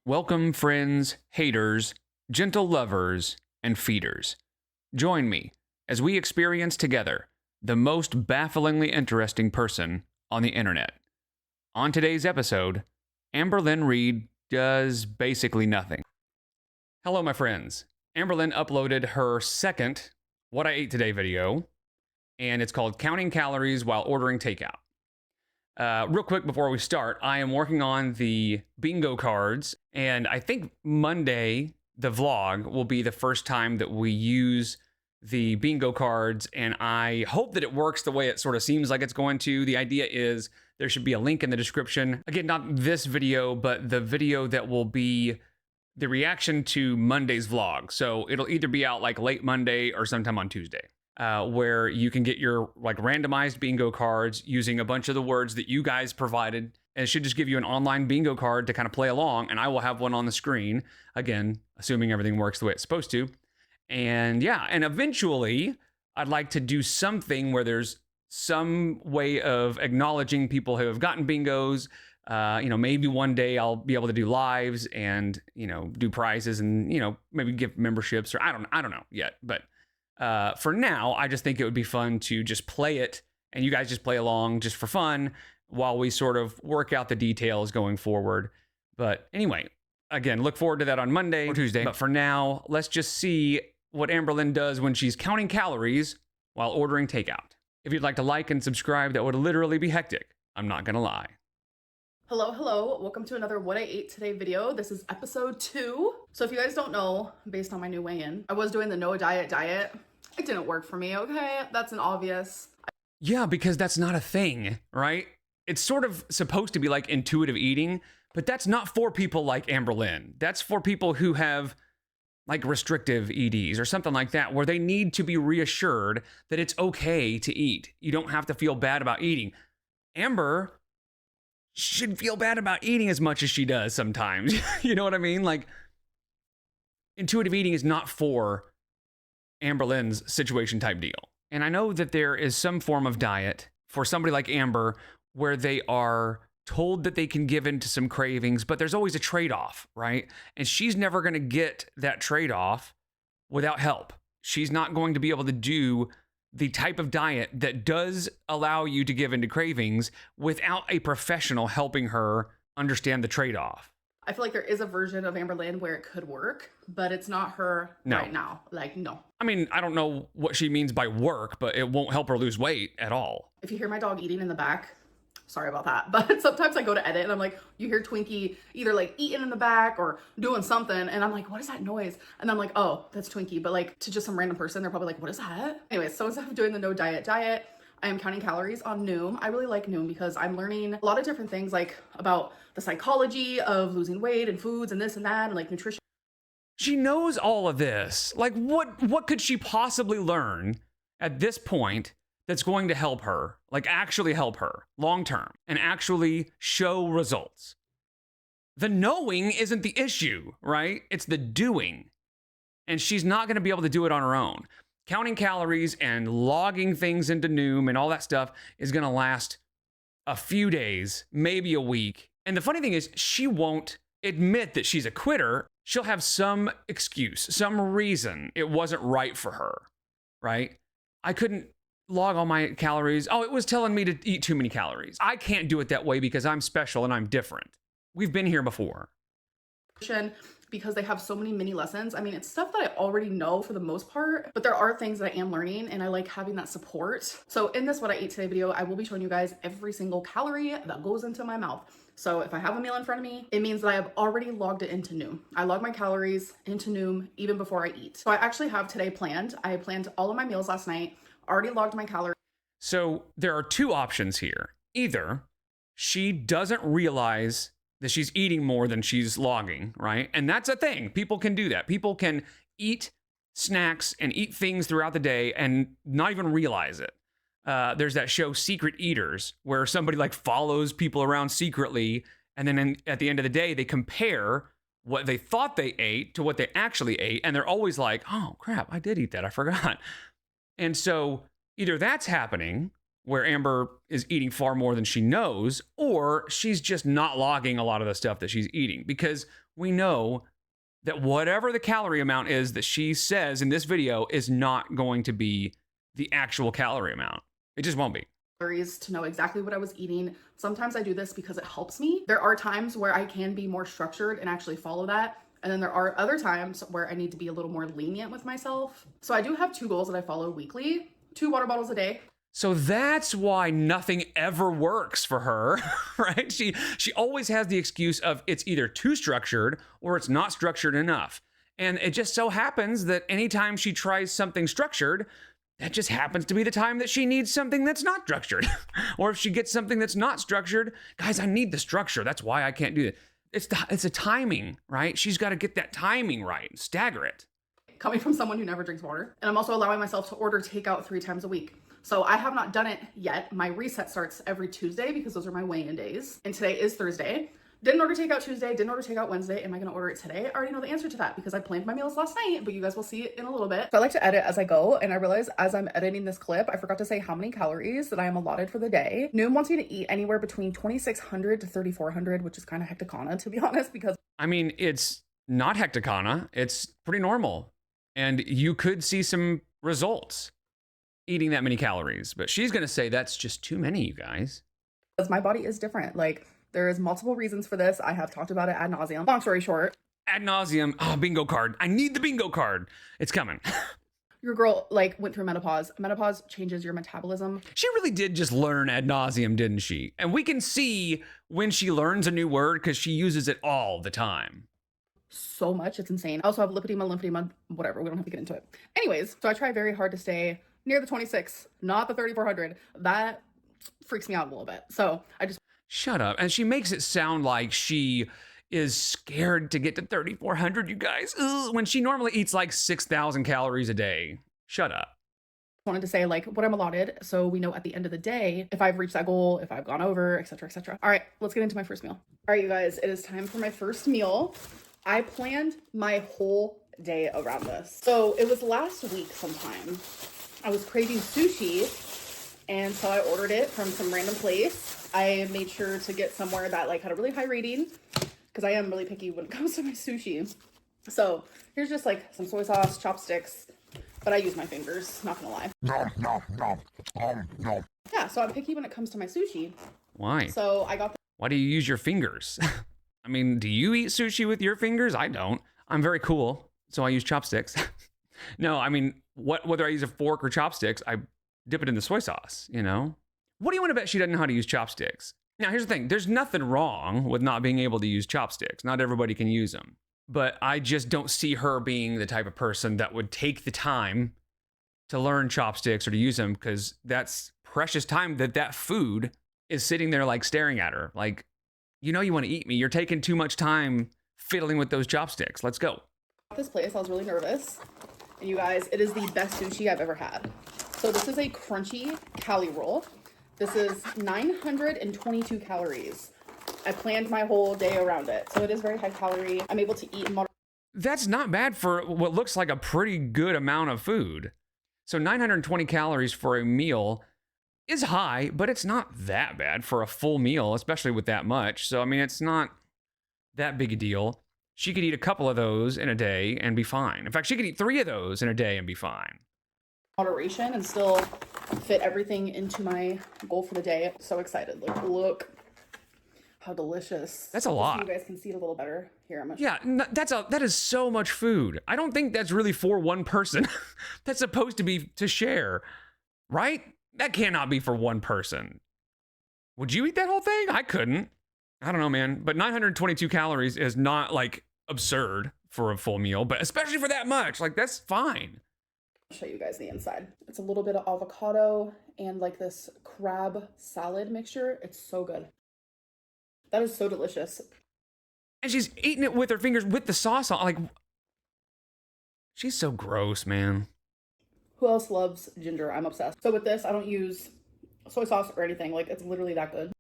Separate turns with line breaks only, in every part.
Welcome, friends, haters, gentle lovers, and feeders. Join me as we experience together the most bafflingly interesting person on the internet. On today's episode, Amberlynn Reed does basically nothing. Hello, my friends. Amberlynn uploaded her second What I Ate Today video, and it's called Counting Calories While Ordering Takeout. Real quick before we start, I am working on the bingo cards, and I think Monday, the vlog, will be the first time that we use the bingo cards, and I hope that it works the way it sort of seems like it's going to. The idea is there should be a link in the description. Again, not this video, but the video that will be the reaction to Monday's vlog. So it'll either be out like late Monday or sometime on Tuesday. Where you can get your like randomized bingo cards using a bunch of the words that you guys provided. And it should just give you an online bingo card to kind of play along. And I will have one on the screen, again, assuming everything works the way it's supposed to. And yeah, and eventually I'd like to do something where there's some way of acknowledging people who have gotten bingos. Maybe one day I'll be able to do lives and, do prizes and, maybe give memberships or I don't know yet. But for now, I just think it would be fun to just play it and you guys just play along just for fun while we sort of work out the details going forward. But anyway, again, look forward to that on Monday or Tuesday. But for now, let's just see what Amberlynn does when she's counting calories while ordering takeout. If you'd like to like and subscribe, that would literally be hectic. I'm not gonna lie.
Hello, welcome to another What I Ate Today video. This is episode 2. So if you guys don't know, based on my new weigh-in, I was doing the no diet. It didn't work for me, okay? That's an obvious.
Yeah, because that's not a thing, right? It's sort of supposed to be like intuitive eating, but that's not for people like Amberlynn. That's for people who have like restrictive EDs or something like that, where they need to be reassured that it's okay to eat. You don't have to feel bad about eating. Amber should feel bad about eating as much as she does sometimes. You know what I mean? Like, intuitive eating is not for Amberlynn's situation type deal. And I know that there is some form of diet for somebody like Amber where they are told that they can give in to some cravings, but there's always a trade-off, right? And she's never going to get that trade-off without help. She's not going to be able to do the type of diet that does allow you to give into cravings without a professional helping her understand the trade-off.
I feel like there is a version of Amberlynn where it could work, but it's not her right now. Like, no.
I mean, I don't know what she means by work, but it won't help her lose weight at all.
If you hear my dog eating in the back, sorry about that. But sometimes I go to edit and I'm like, you hear Twinkie either like eating in the back or doing something. And I'm like, what is that noise? And I'm like, oh, that's Twinkie. But like to just some random person, they're probably like, what is that? Anyways, so instead of doing the no diet, I am counting calories on Noom. I really like Noom because I'm learning a lot of different things like about the psychology of losing weight and foods and this and that and like nutrition.
She knows all of this. Like what could she possibly learn at this point that's going to help her, like actually help her long term and actually show results? The knowing isn't the issue, right? It's the doing. And she's not going to be able to do it on her own. Counting calories and logging things into Noom and all that stuff is going to last a few days, maybe a week. And the funny thing is, she won't admit that she's a quitter. She'll have some excuse, some reason it wasn't right for her, right? I couldn't log all my calories. Oh, it was telling me to eat too many calories. I can't do it that way because I'm special and I'm different. We've been here before.
Because they have so many mini lessons. I mean, it's stuff that I already know for the most part, but there are things that I am learning and I like having that support. So in this What I Ate Today video, I will be showing you guys every single calorie that goes into my mouth. So if I have a meal in front of me, it means that I have already logged it into Noom. I log my calories into Noom even before I eat. So I actually have today planned. I planned all of my meals last night, already logged my calories.
So there are two options here. Either she doesn't realize that she's eating more than she's logging, right? And that's a thing. People can do that. People can eat snacks and eat things throughout the day and not even realize it. There's that show Secret Eaters where somebody like follows people around secretly, and then at the end of the day, they compare what they thought they ate to what they actually ate, and they're always like, oh crap, I did eat that, I forgot. And so either that's happening where Amber is eating far more than she knows, or she's just not logging a lot of the stuff that she's eating. Because we know that whatever the calorie amount is that she says in this video is not going to be the actual calorie amount. It just won't be.
To know exactly what I was eating. Sometimes I do this because it helps me. There are times where I can be more structured and actually follow that. And then there are other times where I need to be a little more lenient with myself. So I do have 2 goals that I follow weekly: 2 water bottles a day.
So that's why nothing ever works for her, right? She always has the excuse of it's either too structured or it's not structured enough. And it just so happens that anytime she tries something structured, that just happens to be the time that she needs something that's not structured. Or if she gets something that's not structured, guys, I need the structure. That's why I can't do it. It's a timing, right? She's got to get that timing right and stagger it.
Coming from someone who never drinks water. And I'm also allowing myself to order takeout 3 times a week. So I have not done it yet. My reset starts every Tuesday because those are my weigh-in days. And today is Thursday. Didn't order takeout Tuesday, didn't order takeout Wednesday. Am I gonna order it today? I already know the answer to that because I planned my meals last night, but you guys will see it in a little bit. So I like to edit as I go, and I realize as I'm editing this clip, I forgot to say how many calories that I am allotted for the day. Noom wants me to eat anywhere between 2,600 to 3,400, which is kind of hecticana, to be honest, because
I mean, it's not hecticana, it's pretty normal. And you could see some results eating that many calories, but she's gonna say that's just too many, you guys.
my body is different. Like, there's multiple reasons for this. I have talked about it ad nauseum. Long story short.
Ad nauseum. Oh, bingo card. I need the bingo card. It's coming.
Your girl like went through menopause. Menopause changes your metabolism.
She really did just learn ad nauseum, didn't she? And we can see when she learns a new word because she uses it all the time.
So much. It's insane. I also have lipedema, lymphedema, whatever. We don't have to get into it. Anyways, so I try very hard to stay near the 26, not the 3,400. That freaks me out a little bit. So I just...
Shut up. And she makes it sound like she is scared to get to 3,400, you guys. Ugh, when she normally eats like 6,000 calories a day. Shut up.
Wanted to say like what I'm allotted so we know at the end of the day if I've reached that goal, if I've gone over, etc., etc. All right, let's get into my first meal. All right, you guys, it is time for my first meal. I planned my whole day around this. So it was last week sometime. I was craving sushi, and so I ordered it from some random place. I made sure to get somewhere that like had a really high rating because I am really picky when it comes to my sushi. So here's just like some soy sauce, chopsticks, but I use my fingers, not gonna lie. No. Yeah, so I'm picky when it comes to my sushi.
Why?
So I got
Why do you use your fingers? I mean, do you eat sushi with your fingers? I don't. I'm very cool, so I use chopsticks. No, I mean, whether I use a fork or chopsticks, I dip it in the soy sauce, you know? What do you want to bet she doesn't know how to use chopsticks? Now, here's the thing. There's nothing wrong with not being able to use chopsticks. Not everybody can use them. But I just don't see her being the type of person that would take the time to learn chopsticks or to use them because that's precious time that food is sitting there like staring at her. Like, you know you want to eat me. You're taking too much time fiddling with those chopsticks. Let's go.
this place. I was really nervous. And you guys, it is the best sushi I've ever had. So this is a crunchy Calorie roll. This is 922 calories. I planned my whole day around it. So it is very high calorie. I'm able to eat in moderate.
That's not bad for what looks like a pretty good amount of food. So 920 calories for a meal is high, but it's not that bad for a full meal, especially with that much. So, I mean, it's not that big a deal. She could eat a couple of those in a day and be fine. In fact, she could eat 3 of those in a day and be fine.
Moderation and still fit everything into my goal for the day. So excited. Like, look how delicious.
That's a lot.
So you guys can see it a little better here. I'm
that is so much food. I don't think that's really for one person. That's supposed to be to share, right? That cannot be for one person. Would you eat that whole thing? I couldn't. I don't know, man. But 922 calories is not like absurd for a full meal, but especially for that much, like that's fine.
I'll show you guys the inside. It's a little bit of avocado and like this crab salad mixture. It's so good. That is so delicious.
And she's eating it with her fingers with the sauce on. Like, she's so gross, man.
Who else loves ginger? I'm obsessed. So with this, I don't use soy sauce or anything. Like, it's literally that good.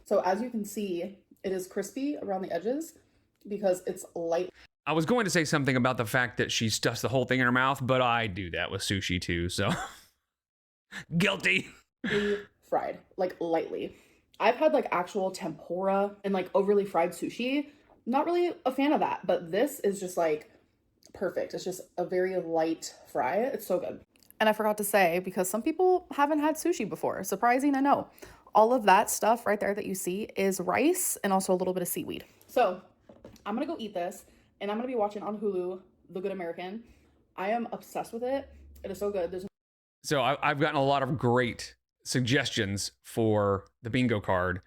So as you can see, it is crispy around the edges because it's light.
I was going to say something about the fact that she stuffs the whole thing in her mouth, but I do that with sushi too, so guilty.
Fried, like lightly. I've had like actual tempura and like overly fried sushi Not really a fan of that, but this is just like perfect. It's just a very light fry. It's so good. And I forgot to say, because some people haven't had sushi before. Surprising, I know. All of that stuff right there that you see is rice and also a little bit of seaweed. So I'm gonna go eat this, and I'm gonna be watching on Hulu The Good American. I am obsessed with it. It is so good.
So I've gotten a lot of great suggestions for the bingo card,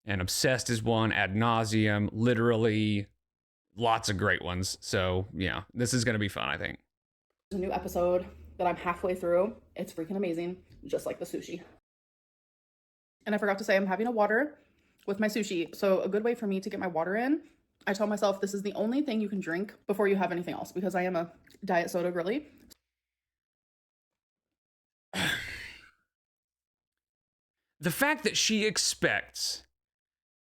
and obsessed is one, ad nauseum, literally lots of great ones. So yeah, this is going to be fun, I think.
There's a new episode that I'm halfway through. It's freaking amazing, just like the sushi. And I forgot to say I'm having a water with my sushi. So a good way for me to get my water in, I tell myself this is the only thing you can drink before you have anything else, because I am a diet soda girly.
The fact that she expects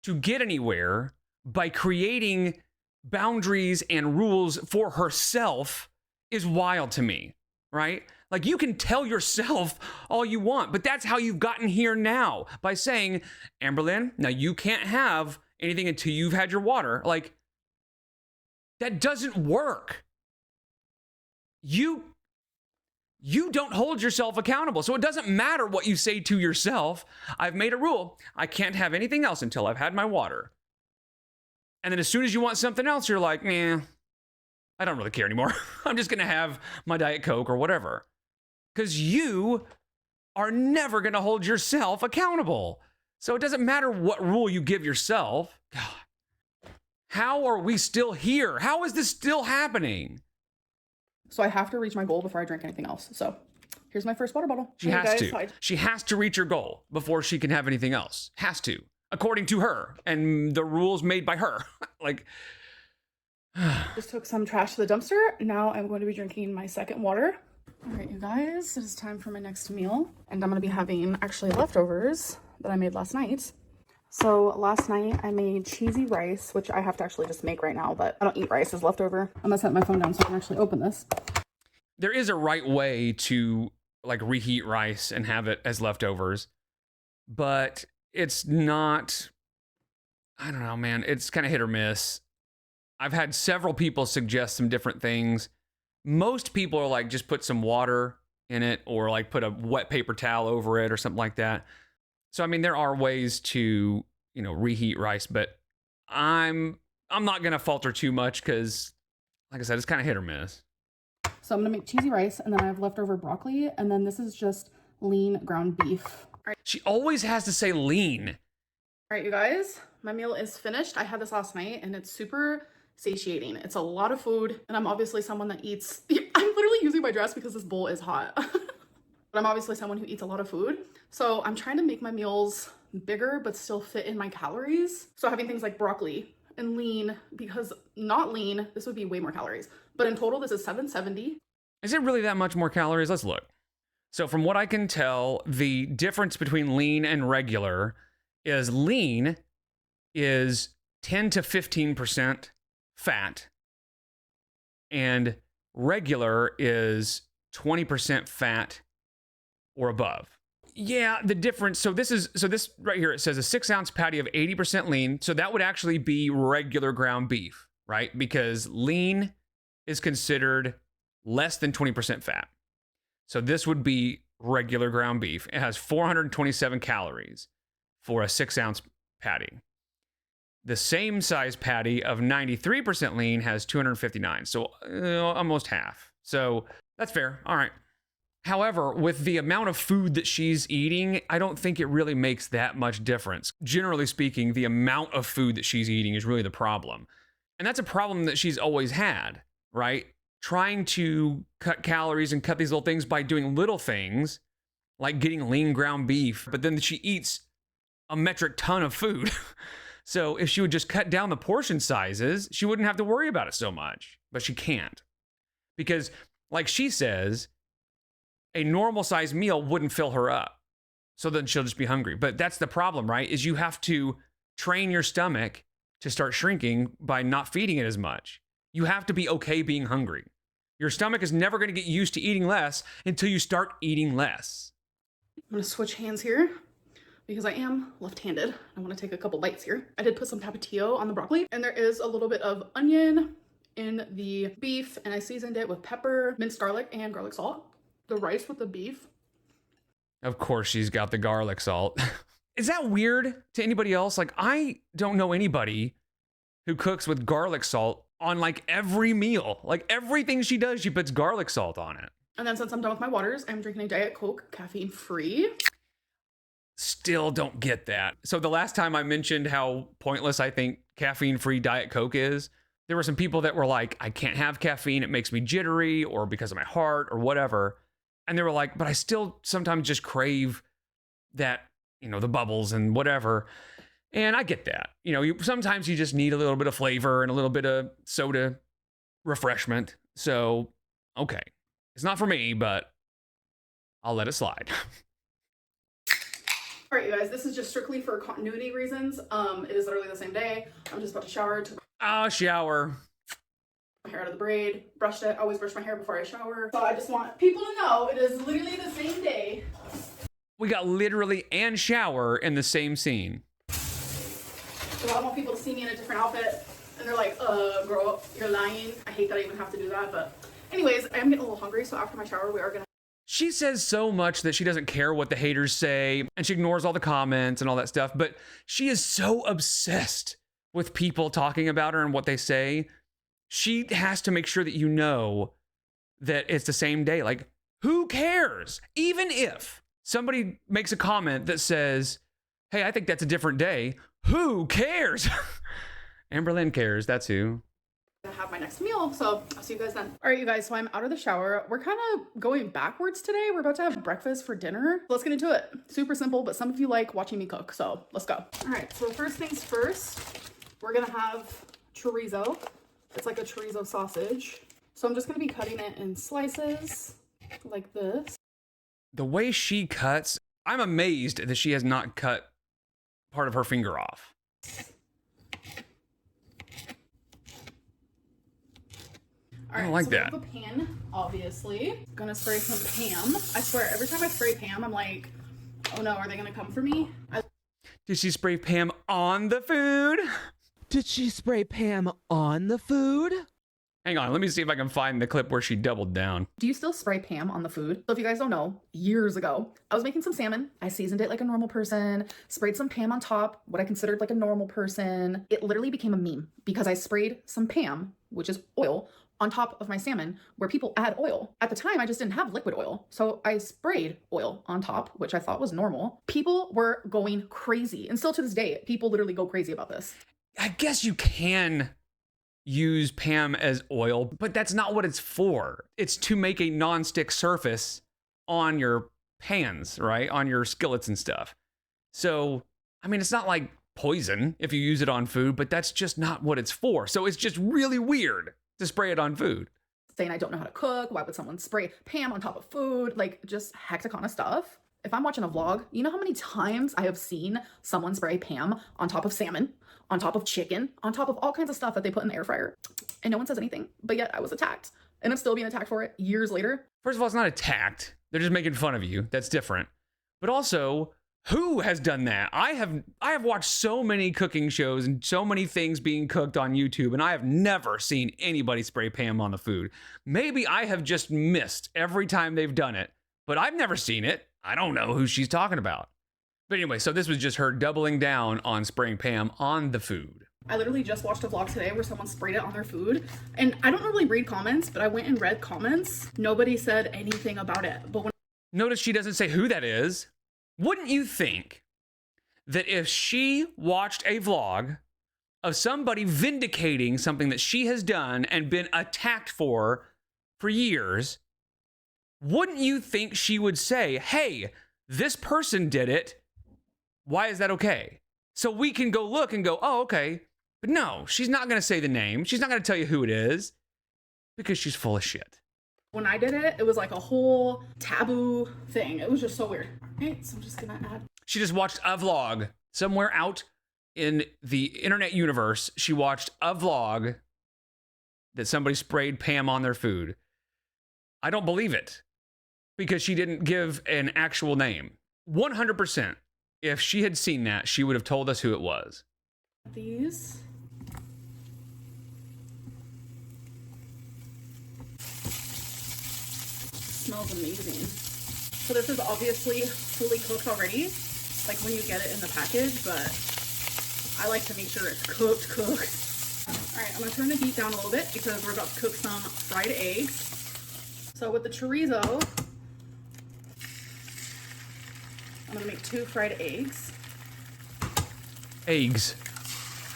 to get anywhere by creating boundaries and rules for herself is wild to me, right? Like, you can tell yourself all you want, but that's how you've gotten here now, by saying, Amberlynn, now you can't have anything until you've had your water. Like, that doesn't work. You don't hold yourself accountable. So it doesn't matter what you say to yourself. I've made a rule. I can't have anything else until I've had my water. And then as soon as you want something else, you're like, I don't really care anymore. I'm just going to have my Diet Coke or whatever. Because you are never going to hold yourself accountable. So it doesn't matter what rule you give yourself. God, how are we still here? How is this still happening?
So I have to reach my goal before I drink anything else. So here's my first water bottle.
She has to. She has to reach her goal before she can have anything else. Has to. According to her and the rules made by her. Like,
just took some trash to the dumpster. Now I'm going to be drinking my second water. All right, you guys, it is time for my next meal. And I'm going to be having actually leftovers that I made last night. So last night I made cheesy rice, which I have to actually just make right now, but I don't eat rice as leftover. I'm gonna set my phone down so I can actually open this.
There is a right way to like reheat rice and have it as leftovers, but it's not, I don't know, man. It's kind of hit or miss. I've had several people suggest some different things. Most people are like, just put some water in it or like put a wet paper towel over it or something like that. So, I mean, there are ways to, reheat rice, but I'm not going to falter too much because, like I said, it's kind of hit or miss.
So I'm going to make cheesy rice, and then I have leftover broccoli, and then this is just lean ground beef. All right.
She always has to say lean.
All right, you guys, my meal is finished. I had this last night, and it's super satiating. It's a lot of food, and I'm obviously someone that eats... I'm literally using my dress because this bowl is hot. But I'm obviously someone who eats a lot of food. So I'm trying to make my meals bigger, but still fit in my calories. So having things like broccoli and lean, because not lean, this would be way more calories. But in total, this is 770.
Is it really that much more calories? Let's look. So from what I can tell, the difference between lean and regular is lean is 10 to 15% fat, and regular is 20% fat or above. Yeah, the difference. So this right here, it says a 6-ounce patty of 80% lean. So that would actually be regular ground beef, right? Because lean is considered less than 20% fat. So this would be regular ground beef. It has 427 calories for a 6-ounce patty. The same size patty of 93% lean has 259. So almost half. So that's fair. All right. However, with the amount of food that she's eating, I don't think it really makes that much difference. Generally speaking, the amount of food that she's eating is really the problem. And that's a problem that she's always had, right? Trying to cut calories and cut these little things by doing little things, like getting lean ground beef, but then she eats a metric ton of food. So if she would just cut down the portion sizes, she wouldn't have to worry about it so much. But she can't. Because, like she says, a normal size meal wouldn't fill her up. So then she'll just be hungry. But that's the problem, right? Is you have to train your stomach to start shrinking by not feeding it as much. You have to be okay being hungry. Your stomach is never going to get used to eating less until you start eating less.
I'm going to switch hands here. because I am left-handed. I want to take a couple bites here. I did put some tapatio on the broccoli, and there is a little bit of onion in the beef, and I seasoned it with pepper, minced garlic, and garlic salt. The rice with the beef.
Of course she's got the garlic salt. Is that weird to anybody else? Like, I don't know anybody who cooks with garlic salt on like every meal. Like everything she does, she puts garlic salt on it.
And then since I'm done with my waters, I'm drinking a Diet Coke, caffeine free.
Still don't get that. So the last time I mentioned how pointless I think caffeine-free Diet Coke is, there were some people that were like, I can't have caffeine, it makes me jittery, or because of my heart, or whatever. And they were like, but I still sometimes just crave that, you know, the bubbles and whatever. And I get that. You know, sometimes you just need a little bit of flavor and a little bit of soda refreshment. So, okay. It's not for me, but I'll let it slide.
All right, you guys, this is just strictly for continuity reasons. It is literally the same day. I'm just about to shower.
Shower.
My hair out of the braid, brushed it. I always brush my hair before I shower. So I just want people to know it is literally the same day.
We got literally and shower in the same scene.
So I want people to see me in a different outfit. And they're like, girl, you're lying. I hate that I even have to do that. But anyways, I am getting a little hungry. So after my shower, we are going to.
She says so much that she doesn't care what the haters say, and she ignores all the comments and all that stuff, but she is so obsessed with people talking about her and what they say. She has to make sure that you know that it's the same day. Like, who cares? Even if somebody makes a comment that says, hey, I think that's a different day, who cares? Amberlynn cares, that's who.
Have my next meal, so I'll see you guys then. All right, you guys, so I'm out of the shower. We're kind of going backwards today. We're about to have breakfast for dinner. Let's get into it. Super simple, but some of you like watching me cook, so let's go. All right, so first things first, we're gonna have chorizo. It's like a chorizo sausage. So I'm just gonna be cutting it in slices like this.
The way she cuts, I'm amazed that she has not cut part of her finger off.
All right,
I like
so
that.
We have a pan, obviously. Gonna spray some Pam. I swear, every time I spray Pam, I'm like, oh no, are they gonna come for me?
Did she spray Pam on the food?
Did she spray Pam on the food?
Hang on, let me see if I can find the clip where she doubled down.
Do you still spray Pam on the food? So if you guys don't know, years ago, I was making some salmon. I seasoned it like a normal person, sprayed some Pam on top, what I considered like a normal person. It literally became a meme because I sprayed some Pam, which is oil, on top of my salmon where people add oil. At the time, I just didn't have liquid oil. So I sprayed oil on top, which I thought was normal. People were going crazy. And still to this day, people literally go crazy about this.
I guess you can use Pam as oil, but that's not what it's for. It's to make a non-stick surface on your pans, right? On your skillets and stuff. So, I mean, it's not like poison if you use it on food, but that's just not what it's for. So it's just really weird to spray it on food.
Saying I don't know how to cook, why would someone spray Pam on top of food? Like, just hecticana stuff. If I'm watching a vlog, you know how many times I have seen someone spray Pam on top of salmon, on top of chicken, on top of all kinds of stuff that they put in the air fryer, and no one says anything, but yet I was attacked, and I'm still being attacked for it years later.
First of all, it's not attacked. They're just making fun of you. That's different. But also, who has done that? I have watched so many cooking shows and so many things being cooked on YouTube, and I have never seen anybody spray Pam on the food. Maybe I have just missed every time they've done it, but I've never seen it. I don't know who she's talking about. But anyway, so this was just her doubling down on spraying Pam on the food.
I literally just watched a vlog today where someone sprayed it on their food, and I don't really read comments, but I went and read comments. Nobody said anything about it. But when
Notice she doesn't say who that is. Wouldn't you think that if she watched a vlog of somebody vindicating something that she has done and been attacked for years, wouldn't you think she would say, hey, this person did it, why is that okay? So we can go look and go, oh, okay. But no, she's not going to say the name. She's not going to tell you who it is because she's full of shit.
when I did it, it was like a whole taboo thing. It was just so weird. All right, so I'm just gonna add.
She just watched a vlog somewhere out in the internet universe. She watched a vlog that somebody sprayed Pam on their food. I don't believe it because she didn't give an actual name. 100%. If she had seen that, she would have told us who it was.
These. Smells amazing. So this is obviously fully cooked already, like when you get it in the package, but I like to make sure it's cooked. All right, I'm gonna turn the heat down a little bit because we're about to cook some fried eggs. So with the chorizo, I'm gonna make 2 fried eggs.
Eggs.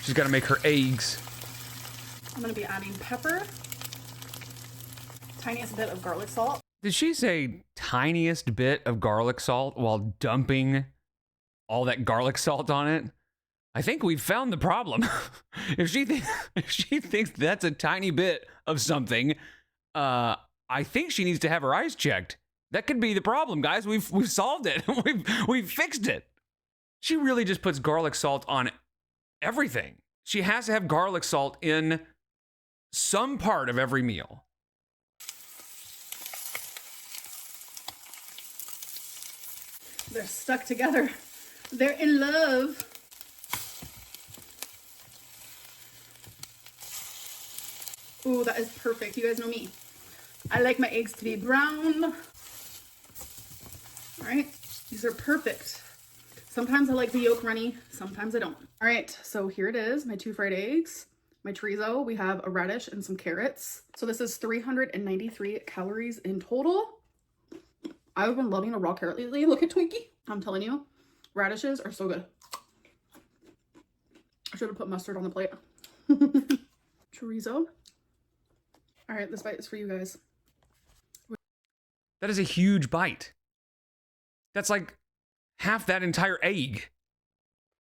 She's got to make her eggs.
I'm gonna be adding pepper, tiniest bit of garlic salt.
Did she say tiniest bit of garlic salt while dumping all that garlic salt on it? I think we've found the problem. if she thinks that's a tiny bit of something, I think she needs to have her eyes checked. That could be the problem, guys. We've solved it. we've fixed it. She really just puts garlic salt on everything. She has to have garlic salt in some part of every meal.
They're stuck together. They're in love. Ooh, that is perfect. You guys know me. I like my eggs to be brown. All right, these are perfect. Sometimes I like the yolk runny, sometimes I don't. All right, so here it is, my 2 fried eggs, my chorizo. We have a radish and some carrots. So this is 393 calories in total. I've been loving a raw carrot lately. Look at Twinkie. I'm telling you, radishes are so good. I should have put mustard on the plate. Chorizo. All right, this bite is for you guys.
That is a huge bite. That's like half that entire egg.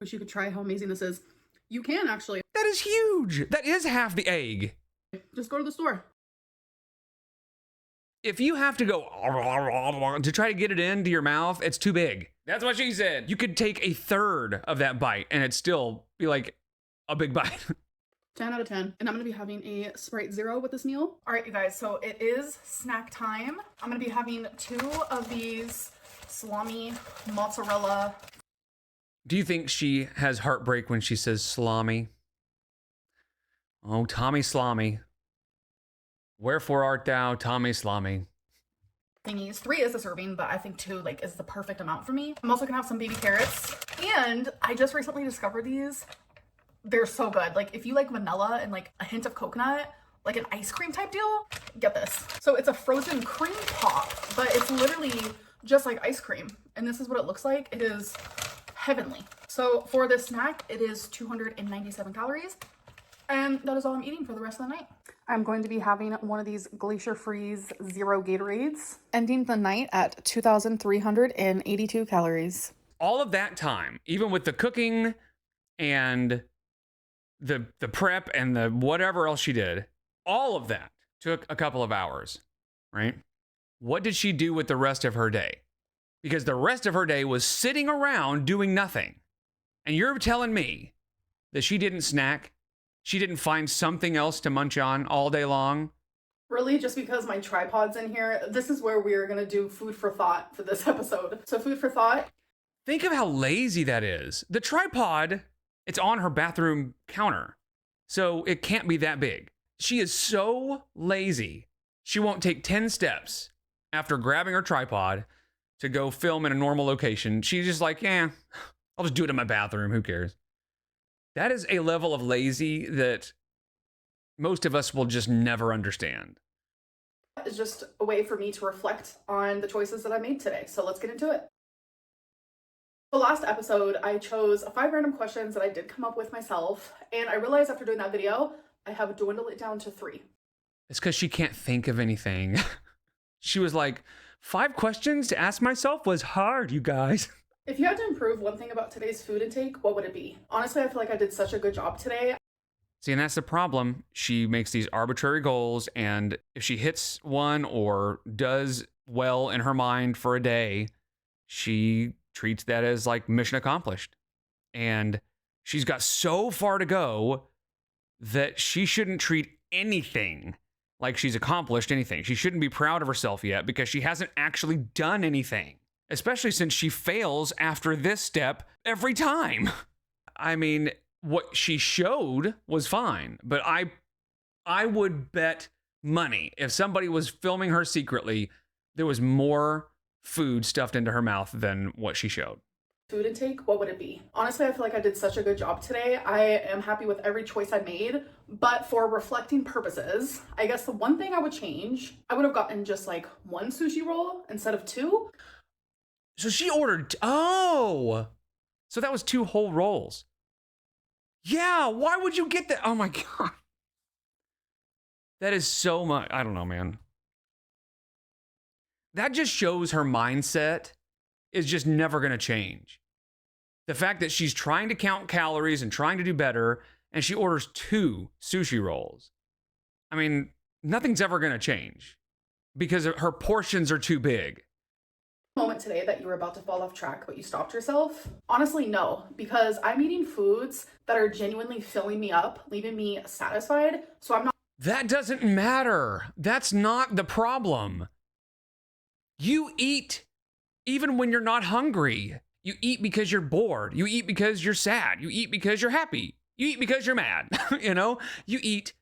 Wish you could try how amazing this is. You can actually.
That is huge. That is half the egg.
Just go to the store.
If you have to go to try to get it into your mouth, it's too big. That's what she said. You could take a third of that bite and it'd still be like a big bite.
10 out of 10. And I'm going to be having a Sprite Zero with this meal. All right, you guys, so it is snack time. I'm going to be having 2 of these salami mozzarella.
Do you think she has heartbreak when she says salami? Oh, Tommy Salami. Wherefore art thou, Tommy Salami?
Thingies. 3 is a serving, but I think 2 like is the perfect amount for me. I'm also gonna have some baby carrots. And I just recently discovered these. They're so good. Like if you like vanilla and like a hint of coconut, like an ice cream type deal, get this. So it's a frozen cream pop, but it's literally just like ice cream. And this is what it looks like. It is heavenly. So for this snack, it is 297 calories. And that is all I'm eating for the rest of the night. I'm going to be having one of these Glacier Freeze Zero Gatorades, ending the night at 2,382 calories.
All of that time, even with the cooking and the prep and the whatever else she did, all of that took a couple of hours, right? What did she do with the rest of her day? Because the rest of her day was sitting around doing nothing. And you're telling me that she didn't snack? She didn't find something else to munch on all day long?
Really, just because my tripod's in here, this is where we're going to do food for thought for this episode. So food for thought.
Think of how lazy that is. The tripod, it's on her bathroom counter. So it can't be that big. She is so lazy. She won't take 10 steps after grabbing her tripod to go film in a normal location. She's just like, yeah, I'll just do it in my bathroom. Who cares? That is a level of lazy that most of us will just never understand.
It's just a way for me to reflect on the choices that I made today. So let's get into it. The last episode, I chose 5 random questions that I did come up with myself. And I realized after doing that video, I have dwindled it down to 3.
It's because she can't think of anything. She was like, 5 questions to ask myself was hard, you guys.
If you had to improve one thing about today's food intake, what would it be? Honestly, I feel like I did such a good job today.
See, and that's the problem. She makes these arbitrary goals, and if she hits one or does well in her mind for a day, she treats that as like mission accomplished. And she's got so far to go that she shouldn't treat anything like she's accomplished anything. She shouldn't be proud of herself yet because she hasn't actually done anything. especially since she fails after this step every time. I mean, what she showed was fine, but I would bet money if somebody was filming her secretly, there was more food stuffed into her mouth than what she showed.
Food intake, what would it be? Honestly, I feel like I did such a good job today. I am happy with every choice I made, but for reflecting purposes, I guess the one thing I would change, I would have gotten just like one sushi roll instead of two.
So she ordered, oh, so that was 2 whole rolls. Yeah, why would you get that? Oh my God. That is so much, I don't know, man. That just shows her mindset is just never going to change. The fact that she's trying to count calories and trying to do better, and she orders 2 sushi rolls. I mean, nothing's ever going to change because her portions are too big.
Moment today that you were about to fall off track, but you stopped yourself? Honestly, no, because I'm eating foods that are genuinely filling me up, leaving me satisfied. So I'm not.
That doesn't matter. That's not the problem. You eat even when you're not hungry. You eat because you're bored. You eat because you're sad. You eat because you're happy. You eat because you're mad. You know, you eat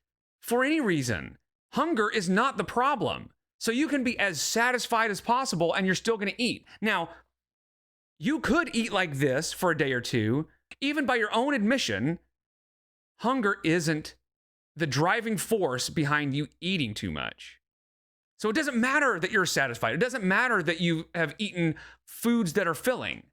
for any reason. Hunger is not the problem. So you can be as satisfied as possible and you're still going to eat. Now, you could eat like this for a day or two. Even by your own admission, hunger isn't the driving force behind you eating too much. So it doesn't matter that you're satisfied. It doesn't matter that you have eaten foods that are filling.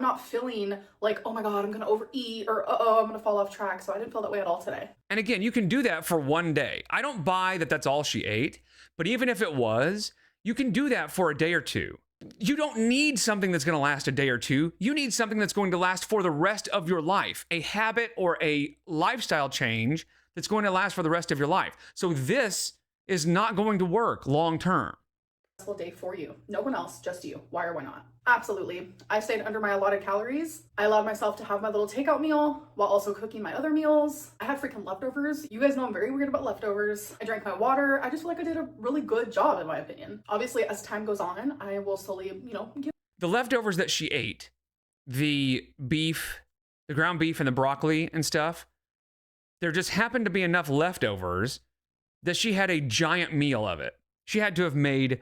I'm not feeling like, oh my God, I'm going to overeat or I'm going to fall off track. So I didn't feel that way at all today.
And again, you can do that for one day. I don't buy that that's all she ate, but even if it was, you can do that for a day or two. You don't need something that's going to last a day or two. You need something that's going to last for the rest of your life, a habit or a lifestyle change that's going to last for the rest of your life. So this is not going to work long term.
Day for you. No one else, just you. Why or why not? Absolutely. I stayed under my allotted calories. I allowed myself to have my little takeout meal while also cooking my other meals. I had freaking leftovers. You guys know I'm very weird about leftovers. I drank my water. I just feel like I did a really good job in my opinion. Obviously, as time goes on, I will slowly, get
the leftovers that she ate, the beef, the ground beef and the broccoli and stuff, there just happened to be enough leftovers that she had a giant meal of it. She had to have made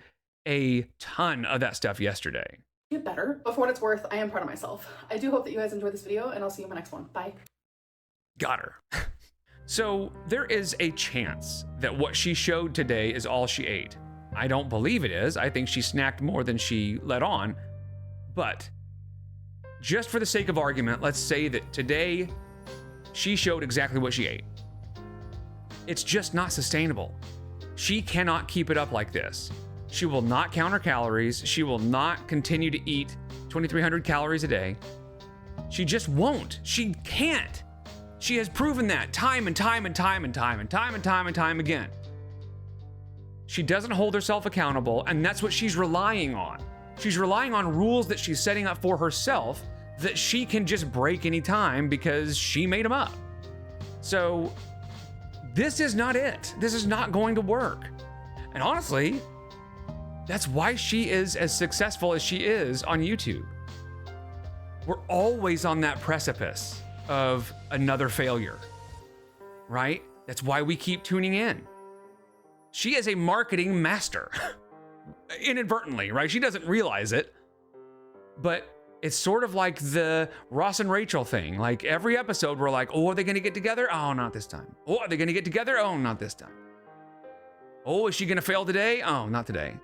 a ton of that stuff yesterday.
Get better. But for what it's worth, I am proud of myself. I do hope that you guys enjoyed this video and I'll see you in my next one. Bye.
Got her. So there is a chance that what she showed today is all she ate. I don't believe it is. I think she snacked more than she let on. But just for the sake of argument, let's say that today she showed exactly what she ate. It's just not sustainable. She cannot keep it up like this. She will not count her calories. She will not continue to eat 2,300 calories a day. She just won't. She can't. She has proven that time and time and time and time and time and time and time again. She doesn't hold herself accountable, and that's what she's relying on. She's relying on rules that she's setting up for herself that she can just break anytime because she made them up. So this is not it. This is not going to work. And honestly, that's why she is as successful as she is on YouTube. We're always on that precipice of another failure, right? That's why we keep tuning in. She is a marketing master, inadvertently, right? She doesn't realize it, but it's sort of like the Ross and Rachel thing. Like every episode, we're like, oh, are they gonna get together? Oh, not this time. Oh, are they gonna get together? Oh, not this time. Oh, is she gonna fail today? Oh, not today.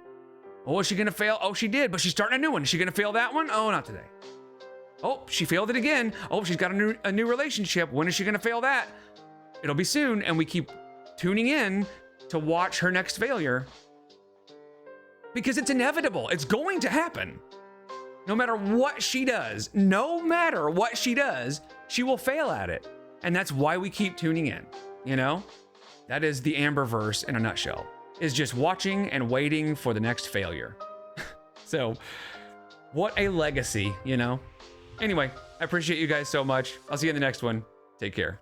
Oh, is she gonna fail? Oh, she did, but she's starting a new one. Is she gonna fail that one? Oh, not today. Oh, she failed it again. Oh, she's got a new relationship. When is she gonna fail that? It'll be soon, and we keep tuning in to watch her next failure because it's inevitable. It's going to happen. No matter what she does, she will fail at it. And that's why we keep tuning in, you know? That is the Amberverse in a nutshell, is just watching and waiting for the next failure. So, what a legacy, you know? Anyway, I appreciate you guys so much. I'll see you in the next one. Take care.